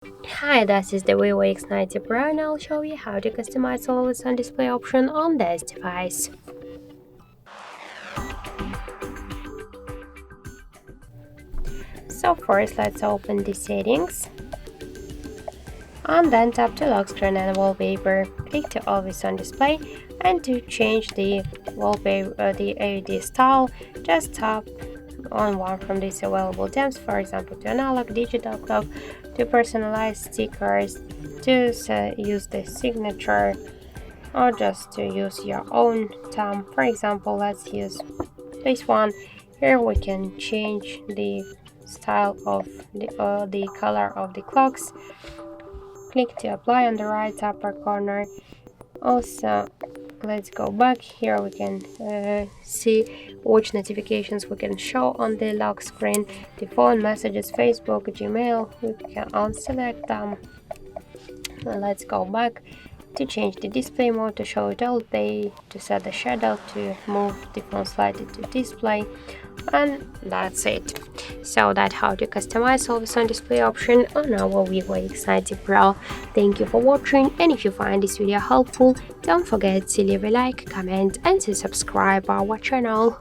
Hi, this is the VIVO X90 Pro and I'll show you how to customize always on display option on this device. So first let's open the settings and then tap to lock screen and wallpaper. Click to always on display and to change the wallpaper the LED style just tap on one from these available tabs, for example to analog, digital clock, to personalize stickers, to use the signature, or just to use your own thumb. For example, let's use this one. Here we can change the style of the color of the clocks. Click to apply on the right upper corner. Also, let's go back. Here we can see which notifications we can show on the lock screen: the phone, messages, Facebook, Gmail. We can unselect them. Let's go back to change the display mode, to show it all day, to set the shadow, to move the phone slightly to display, and that's it. So that's how to customize always on display option on our VIVO X90 Pro. Thank you for watching, and if you find this video helpful, don't forget to leave a like, comment and to subscribe our channel.